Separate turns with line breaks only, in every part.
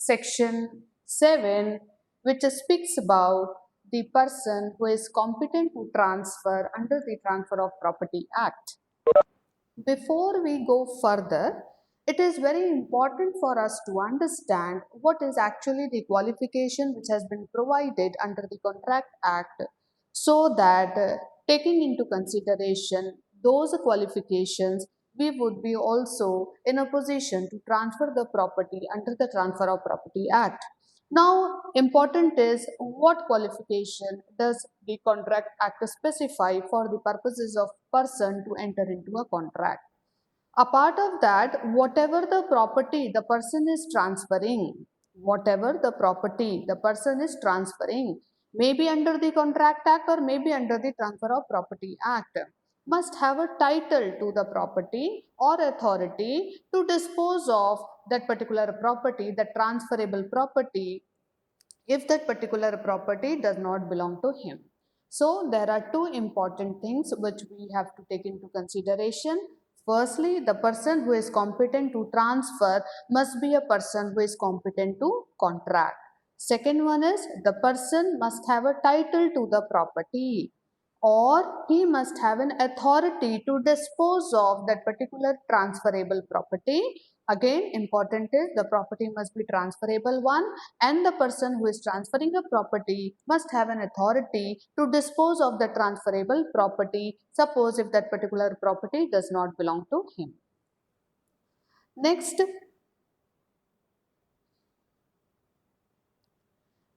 section 7, which speaks about the person who is competent to transfer under the Transfer of Property Act. Before we go further, it is very important for us to understand what is actually the qualification which has been provided under the Contract Act, so that taking into consideration those qualifications, we would be also in a position to transfer the property under the Transfer of Property Act. Now, important is what qualification does the Contract Act specify for the purposes of person to enter into a contract. Apart of that, whatever the property the person is transferring, whatever the property the person is transferring, maybe under the Contract Act or maybe under the Transfer of Property Act, must have a title to the property or authority to dispose of that particular property, the transferable property, if that particular property does not belong to him. So there are two important things which we have to take into consideration. Firstly, the person who is competent to transfer must be a person who is competent to contract. Second one is the person must have a title to the property, or he must have an authority to dispose of that particular transferable property. Again, important is the property must be transferable one, and the person who is transferring a property must have an authority to dispose of the transferable property, suppose if that particular property does not belong to him. Next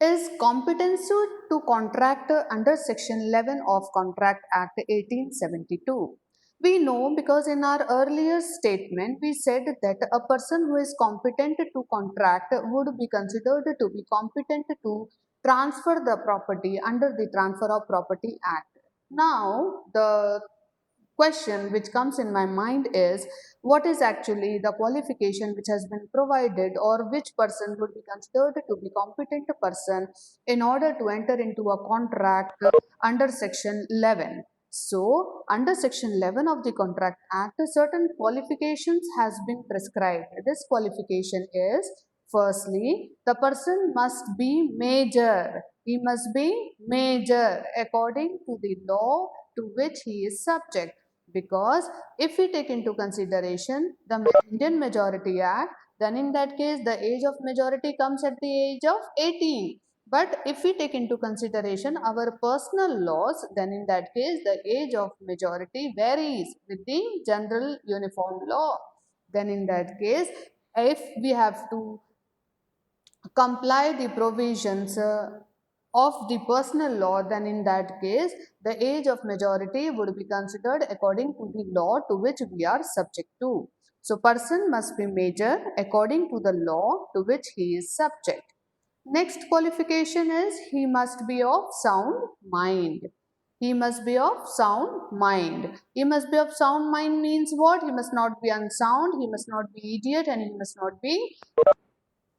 is competency to contract under section 11 of Contract Act 1872. We know because in our earlier statement we said that a person who is competent to contract would be considered to be competent to transfer the property under the Transfer of Property Act. Now the question which comes in my mind is, what is actually the qualification which has been provided, or which person would be considered to be competent person in order to enter into a contract under section 11. So under section 11 of the Contract Act, certain qualifications has been prescribed. This qualification is, firstly, the person must be major. He must be major according to the law to which he is subject. Because if we take into consideration the Indian Majority Act, then in that case the age of majority comes at the age of 18. But if we take into consideration our personal laws, then in that case the age of majority varies with the general uniform law. Then in that case, if we have to comply the provisions of the personal law, then in that case the age of majority would be considered according to the law to which we are subject to. So person must be major according to the law to which he is subject. Next qualification is he must be of sound mind. He must be of sound mind. He must be of sound mind means what? He must not be unsound, he must not be idiot, and he must not be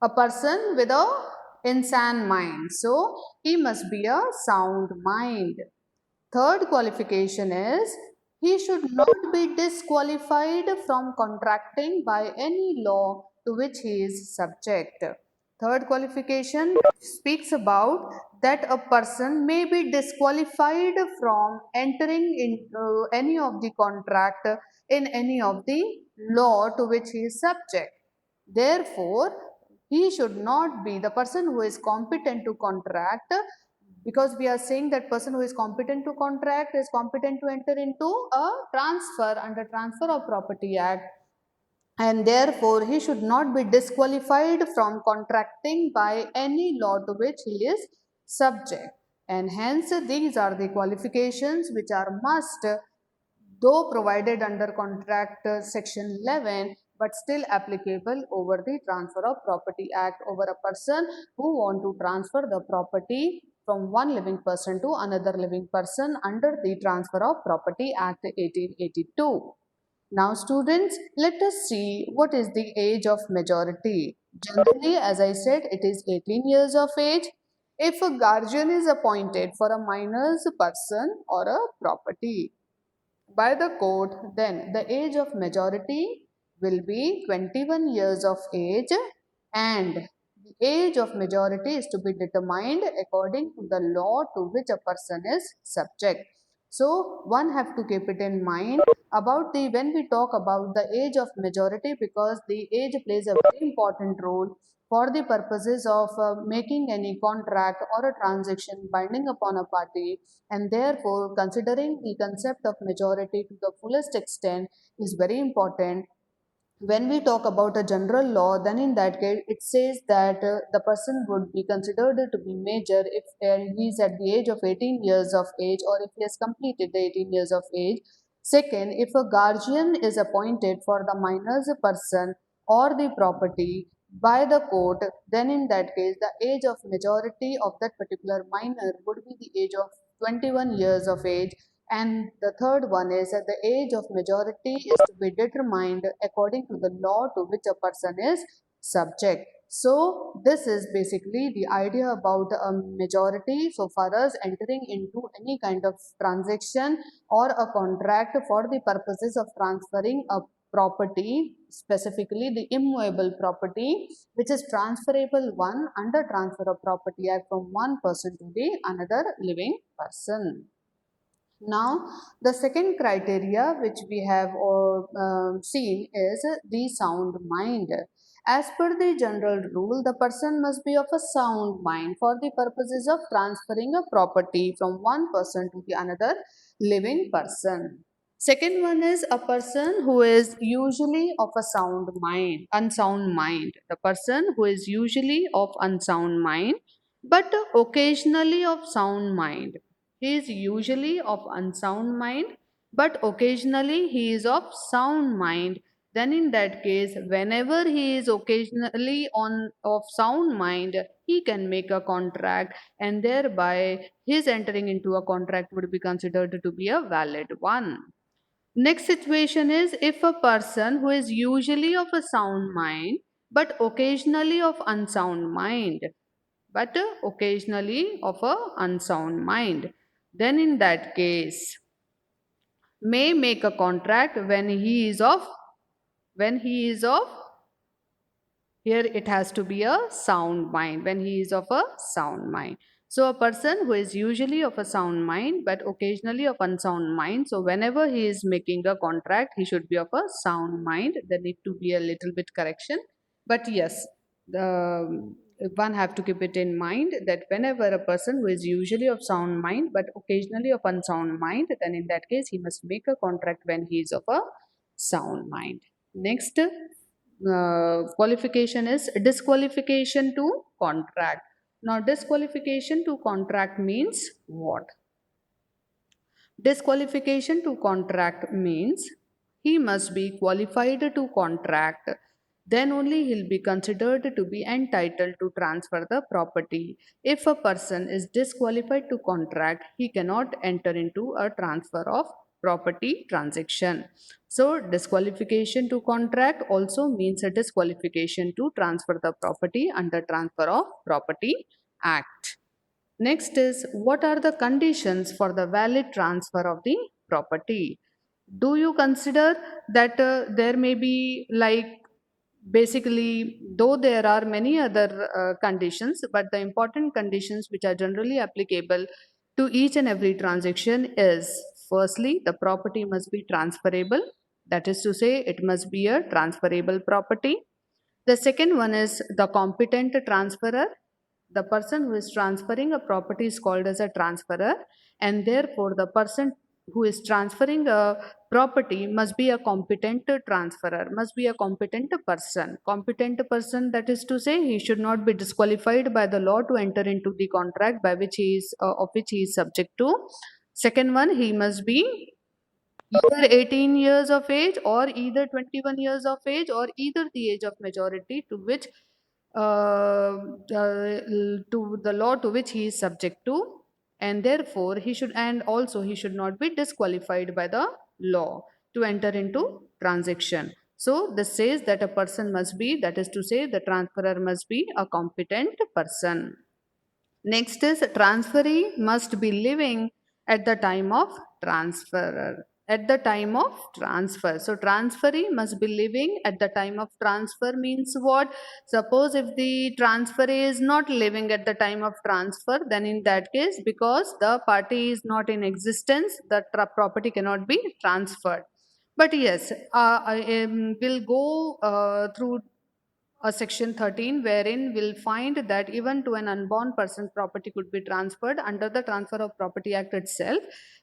a person with a insane mind. So he must be a sound mind. Third qualification is he should not be disqualified from contracting by any law to which he is subject. Third qualification speaks about that a person may be disqualified from entering into any of the contract in any of the law to which he is subject. Therefore, he should not be the person who is competent to contract, because we are saying that person who is competent to contract is competent to enter into a transfer under Transfer of Property Act, and therefore he should not be disqualified from contracting by any law to which he is subject. And hence these are the qualifications which are must, though provided under Contract section 11, but still applicable over the Transfer of Property Act, over a person who want to transfer the property from one living person to another living person under the Transfer of Property Act 1882. Now students, let us see what is the age of majority. Generally, as I said, it is 18 years of age. If a guardian is appointed for a minor's person or a property by the court, then the age of majority will be 21 years of age, and the age of majority is to be determined according to the law to which a person is subject. So one have to keep it in mind about the when we talk about the age of majority, because the age plays a very important role for the purposes of making any contract or a transaction binding upon a party, and therefore considering the concept of majority to the fullest extent is very important. When we talk about a general law, then in that case it says that the person would be considered to be major if he is at the age of 18 years of age, or if he has completed the 18 years of age. Second, if a guardian is appointed for the minor's person or the property by the court, then in that case the age of majority of that particular minor would be the age of 21 years of age. And the third one is that the age of majority is to be determined according to the law to which a person is subject. So this is basically the idea about a majority so far as entering into any kind of transaction or a contract for the purposes of transferring a property, specifically the immovable property, which is transferable one under Transfer of Property Act from one person to the another living person. Now, the second criteria which we have seen is the sound mind. As per the general rule, the person must be of a sound mind for the purposes of transferring a property from one person to the another living person. Second one is a person who is usually of a sound mind, unsound mind. The person who is usually of unsound mind, but occasionally of sound mind. He is usually of unsound mind, but occasionally he is of sound mind. Then in that case, whenever he is occasionally on of sound mind, he can make a contract, and thereby his entering into a contract would be considered to be a valid one. Next situation is if a person who is usually of a sound mind but occasionally of unsound mind, but occasionally of a unsound mind, then in that case may make a contract when he is of, here it has to be a sound mind, when he is of a sound mind. So a person who is usually of a sound mind but occasionally of unsound mind, so whenever he is making a contract he should be of a sound mind. There need to be a little bit correction, but yes, the one have to keep it in mind that whenever a person who is usually of sound mind but occasionally of unsound mind, then in that case he must make a contract when he is of a sound mind. Next qualification is disqualification to contract. Now, disqualification to contract means what? Disqualification to contract means he must be qualified to contract. Then only he'll be considered to be entitled to transfer the property. If a person is disqualified to contract, he cannot enter into a transfer of property transaction. So, disqualification to contract also means a disqualification to transfer the property under Transfer of Property Act. Next is what are the conditions for the valid transfer of the property? Do you consider that there may be like basically, though there are many other conditions, but the important conditions which are generally applicable to each and every transaction is firstly, the property must be transferable. That is to say, it must be a transferable property. The second one is the competent transferor. The person who is transferring a property is called as a transferor, and therefore the person who is transferring a property must be a competent transferor, must be a competent person. Competent person, that is to say, he should not be disqualified by the law to enter into the contract by which he is of which he is subject to. Second one, he must be either 18 years of age or either 21 years of age or either the age of majority to which to the law to which he is subject to, and therefore he should, and also he should not be disqualified by the law to enter into transaction. So this says that a person must be, that is to say the transferor must be a competent person. Next is transferee must be living at the time of transfer. at the time of transfer. So transferee must be living at the time of transfer means what? Suppose if the transferee is not living at the time of transfer, then in that case, because the party is not in existence, the property cannot be transferred. But yes, I will go through section 13, wherein we'll find that even to an unborn person property could be transferred under the Transfer of Property Act itself.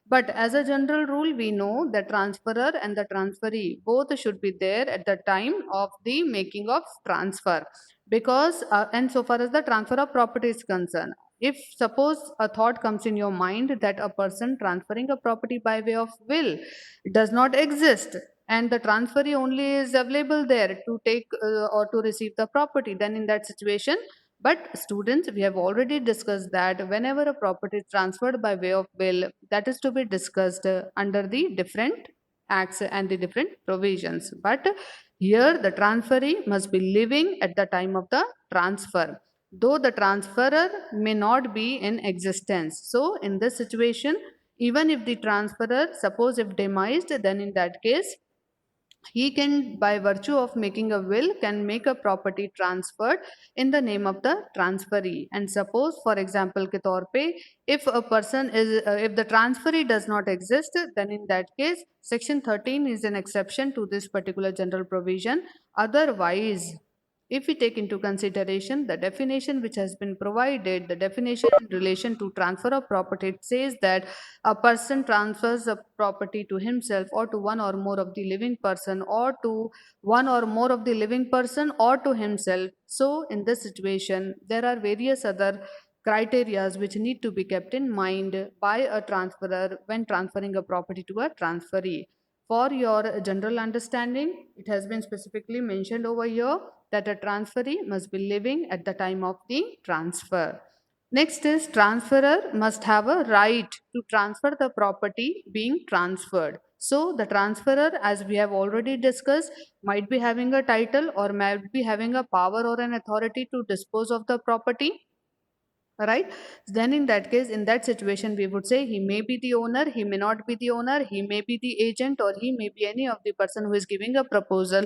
But as a general rule, we know the transferor and the transferee both should be there at the time of the making of transfer, because and so far as the transfer of property is concerned, if suppose a thought comes in your mind that a person transferring a property by way of will does not exist, and the transferee only is available there to take or to receive the property, then in that situation, but students, we have already discussed that whenever a property is transferred by way of will, that is to be discussed under the different acts and the different provisions. But here the transferee must be living at the time of the transfer, though the transferor may not be in existence. So in this situation, even if the transferor, suppose if demised, then in that case he can, by virtue of making a will, can make a property transferred in the name of the transferee. And suppose for example ke taur pe, if a person is if the transferee does not exist, then in that case section 13 is an exception to this particular general provision. Otherwise, if we take into consideration the definition which has been provided, the definition in relation to transfer of property, it says that a person transfers a property to himself or to one or more of the living person, or to one or more of the living person, or to himself. So in this situation, there are various other criterias which need to be kept in mind by a transferor when transferring a property to a transferee. For your general understanding, it has been specifically mentioned over here that a transferee must be living at the time of the transfer. Next is transferor must have a right to transfer the property being transferred. So the transferor, as we have already discussed, might be having a title or might be having a power or an authority to dispose of the property, right? Then in that case, in that situation, we would say he may be the owner, he may not be the owner, he may be the agent, or he may be any of the person who is giving a proposal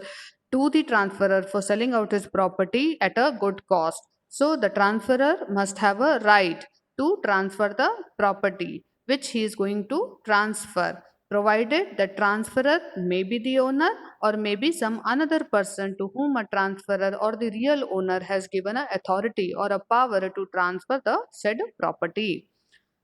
to the transferor for selling out his property at a good cost. So the transferor must have a right to transfer the property which he is going to transfer, provided the transferor may be the owner or maybe some another person to whom a transferor or the real owner has given a authority or a power to transfer the said property.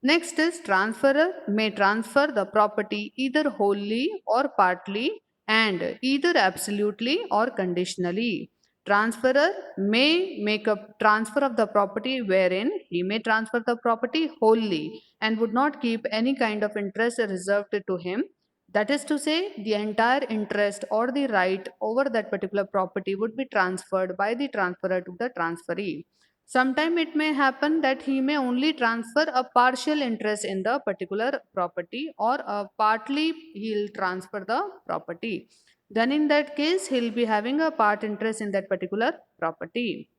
Next is transferor may transfer the property either wholly or partly, and either absolutely or conditionally. Transferor may make a transfer of the property wherein he may transfer the property wholly and would not keep any kind of interest reserved to him. That is to say, the entire interest or the right over that particular property would be transferred by the transferor to the transferee. Sometime it may happen that he may only transfer a partial interest in the particular property, or partly he'll transfer the property. Then in that case, he'll be having a part interest in that particular property.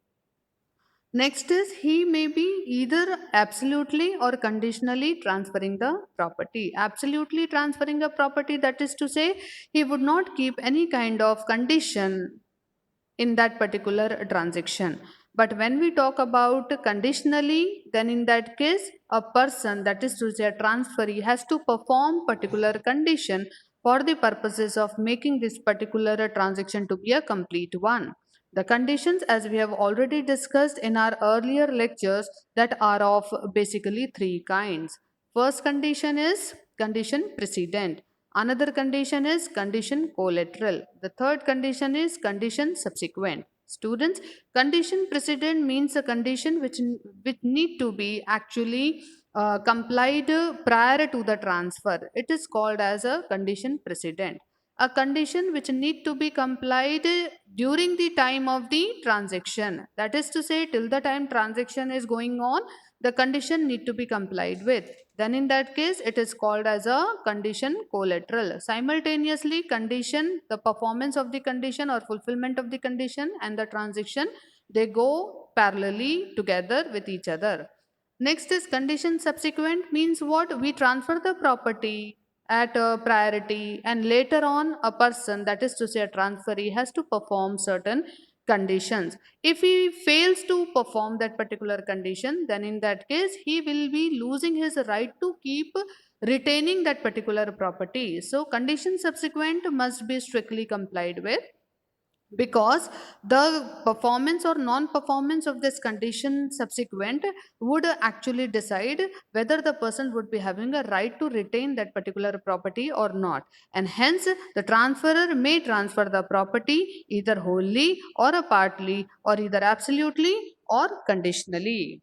Next is he may be either absolutely or conditionally transferring the property. Absolutely transferring a property, that is to say, he would not keep any kind of condition in that particular transaction. But when we talk about conditionally, then in that case, a person, that is to say a transferee, has to perform particular condition for the purposes of making this particular transaction to be a complete one. The conditions, as we have already discussed in our earlier lectures, that are of basically three kinds. First condition is condition precedent. Another condition is condition collateral. The third condition is condition subsequent. Students, condition precedent means a condition which need to be actually complied prior to the transfer. It is called as a condition precedent. A condition which need to be complied during the time of the transaction. That is to say, till the time transaction is going on, the condition need to be complied with. Then in that case, it is called as a condition collateral. Simultaneously, condition, the performance of the condition or fulfillment of the condition and the transaction, they go parallelly together with each other. Next is condition subsequent means what? We transfer the property at a priority, and later on a person, that is to say a transferee, has to perform certain conditions. If he fails to perform that particular condition, then in that case he will be losing his right to keep retaining that particular property. So condition subsequent must be strictly complied with, because the performance or non-performance of this condition subsequent would actually decide whether the person would be having a right to retain that particular property or not, and hence the transferor may transfer the property either wholly or a partly, or either absolutely or conditionally.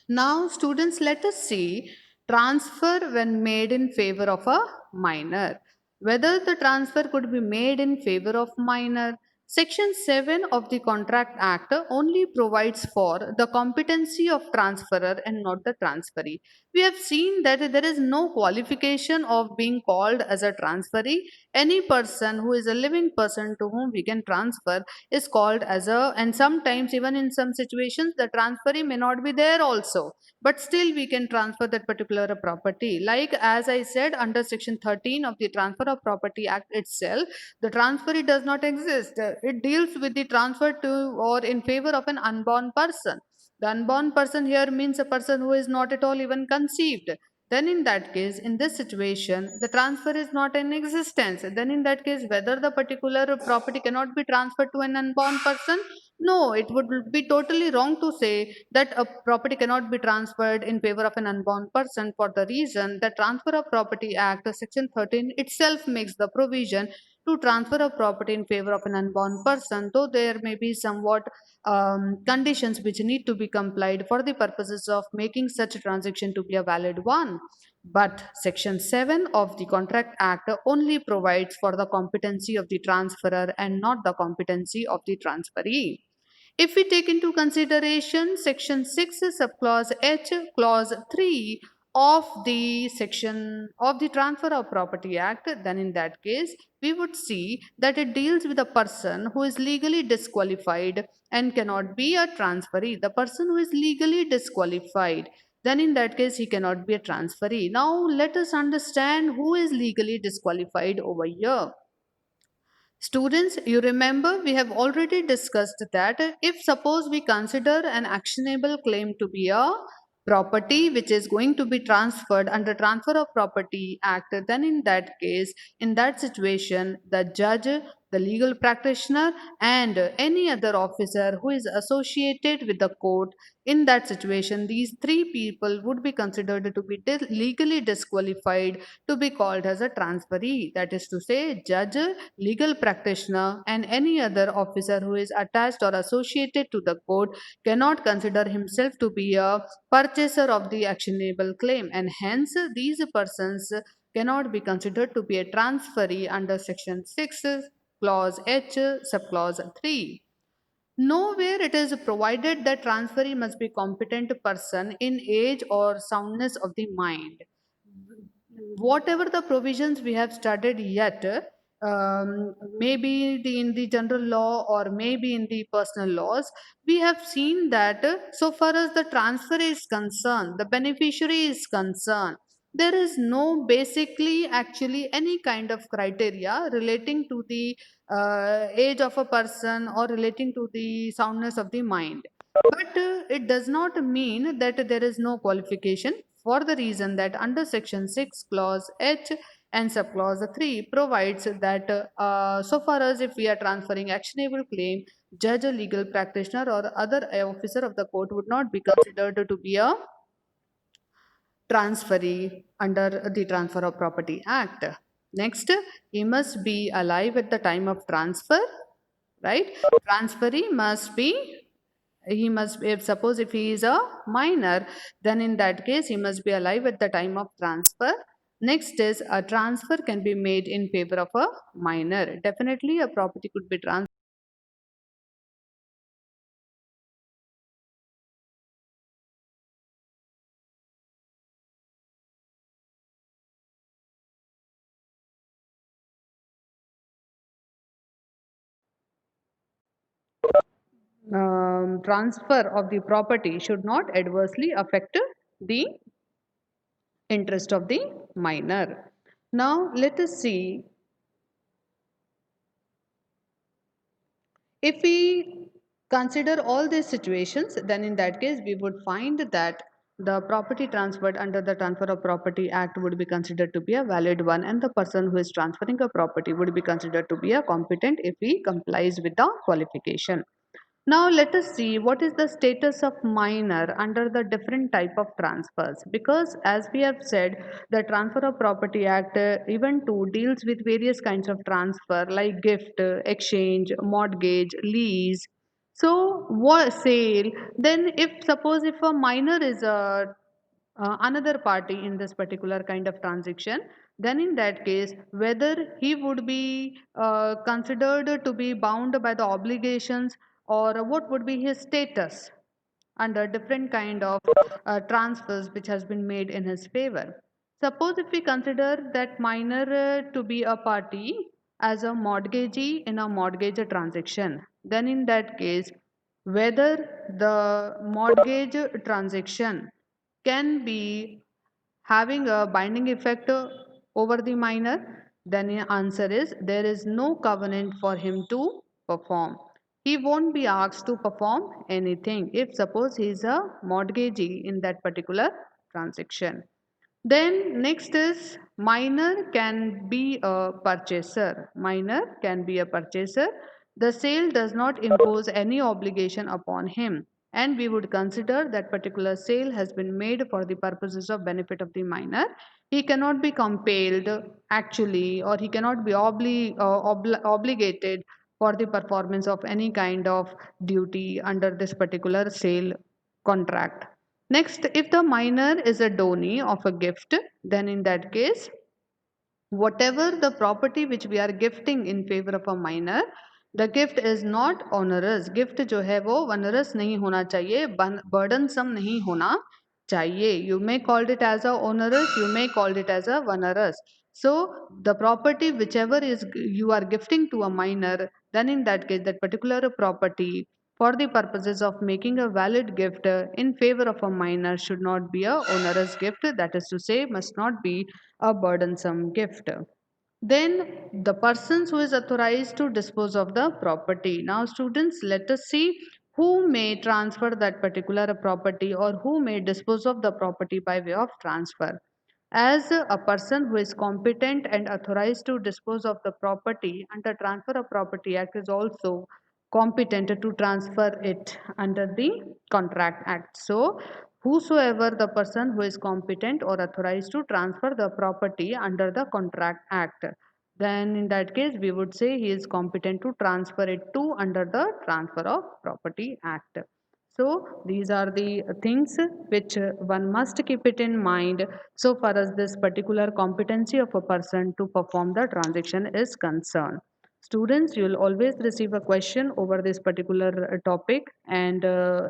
Now, students, let us see transfer when made in favor of a minor. Whether the transfer could be made in favor of minor. Section 7 of the Contract Act only provides for the competency of transferor and not the transferee. We have seen that there is no qualification of being called as a transferee. Any person who is a living person to whom we can transfer is called as a, and sometimes even in some situations the transferee may not be there also, but still we can transfer that particular property. Like as I said, under section 13 of the Transfer of Property Act itself, the transferee does not exist. It deals with the transfer to or in favor of an unborn person. The unborn person here means a person who is not at all even conceived. Then in that case, in this situation, the transfer is not in existence. Then in that case, whether the particular property cannot be transferred to an unborn person, no, it would be totally wrong to say that a property cannot be transferred in favor of an unborn person, for the reason that Transfer of Property Act section 13 itself makes the provision to transfer a property in favor of an unborn person, though there may be somewhat conditions which need to be complied for the purposes of making such a transaction to be a valid one. But Section 7 of the Contract Act only provides for the competency of the transferor and not the competency of the transferee. If we take into consideration Section 6, subclause H, clause 3 of the section of the Transfer of Property Act, then in that case, we would see that it deals with a person who is legally disqualified and cannot be a transferee. The person who is legally disqualified, then in that case, he cannot be a transferee. Now, let us understand who is legally disqualified over here. Students, you remember we have already discussed that if suppose we consider an actionable claim to be a property which is going to be transferred under Transfer of Property Act, then in that case, in that situation, the judge, the legal practitioner, and any other officer who is associated with the court, in that situation, these three people would be considered to be legally disqualified to be called as a transferee. That is to say, judge, legal practitioner, and any other officer who is attached or associated to the court cannot consider himself to be a purchaser of the actionable claim, and hence these persons cannot be considered to be a transferee under section 6 clause H subclause 3. Nowhere it is provided that transferee must be competent person in age or soundness of the mind. Whatever the provisions we have studied yet, maybe in the general law or maybe in the personal laws, we have seen that so far as the transfer is concerned, the beneficiary is concerned, there is no basically actually any kind of criteria relating to the age of a person or relating to the soundness of the mind. But it does not mean that there is no qualification, for the reason that under section 6 clause H and subclause 3 provides that so far as if we are transferring actionable claim, judge, a legal practitioner, or other officer of the court would not be considered to be a transferee under the Transfer of Property Act. Next, he must be alive at the time of transfer, right? Transferee must be, he must be, if suppose if he is a minor, then in that case he must be alive at the time of transfer. Next is a transfer can be made in favor of a minor. Definitely a property could be transferred. Transfer of the property should not adversely affect the interest of the minor. Now let us see, if we consider all these situations, then in that case we would find that the property transferred under the Transfer of Property Act would be considered to be a valid one, and the person who is transferring a property would be considered to be a competent if he complies with the qualification. Now let us see what is the status of minor under the different type of transfers, because as we have said, the Transfer of Property Act even too deals with various kinds of transfer like gift, exchange, mortgage, lease. So what sale, then if suppose if a minor is a another party in this particular kind of transaction, then in that case whether he would be considered to be bound by the obligations, or what would be his status under different kind of transfers which has been made in his favor. Suppose if we consider that minor to be a party as a mortgagee in a mortgage transaction, then in that case whether the mortgage transaction can be having a binding effect over the minor, then the answer is there is no covenant for him to perform. He won't be asked to perform anything if suppose he is a mortgagee in that particular transaction. Then next is minor can be a purchaser. Minor can be a purchaser. The sale does not impose any obligation upon him, and we would consider that particular sale has been made for the purposes of benefit of the minor. He cannot be compelled actually, or he cannot be obligated for the performance of any kind of duty under this particular sale contract. Next, if the minor is a donee of a gift, then in that case, whatever the property which we are gifting in favor of a minor, the gift is not onerous. Gift जो है वो onerous नहीं होना चाहिए, burdensome नहीं होना चाहिए. You may call it as a onerous, you may call it as a onerous. So the property whichever is you are gifting to a minor, then in that case that particular property for the purposes of making a valid gift in favor of a minor should not be a onerous gift, that is to say must not be a burdensome gift. Then the persons who is authorized to dispose of the property. Now students, let us see who may transfer that particular property or who may dispose of the property by way of transfer. As a person who is competent and authorized to dispose of the property under Transfer of Property Act is also competent to transfer it under the Contract Act. So whosoever the person who is competent or authorized to transfer the property under the Contract Act, then in that case we would say he is competent to transfer it to under the Transfer of Property Act. So these are the things which one must keep it in mind so far as this particular competency of a person to perform the transaction is concerned. Students, you will always receive a question over this particular topic, and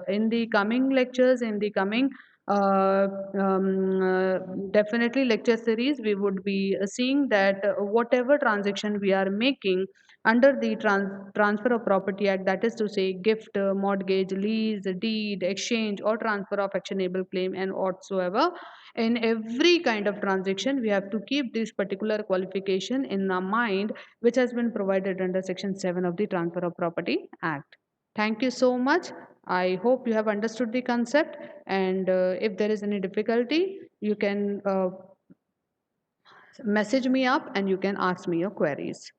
in the coming lectures, in the coming uh, definitely lecture series, we would be seeing that whatever transaction we are making under the Transfer of Property Act, that is to say gift, mortgage, lease, deed, exchange, or transfer of actionable claim, and whatsoever, in every kind of transaction we have to keep this particular qualification in our mind, which has been provided under section 7 of the Transfer of Property Act. Thank you so much. I hope you have understood the concept, and if there is any difficulty you can message me up and you can ask me your queries.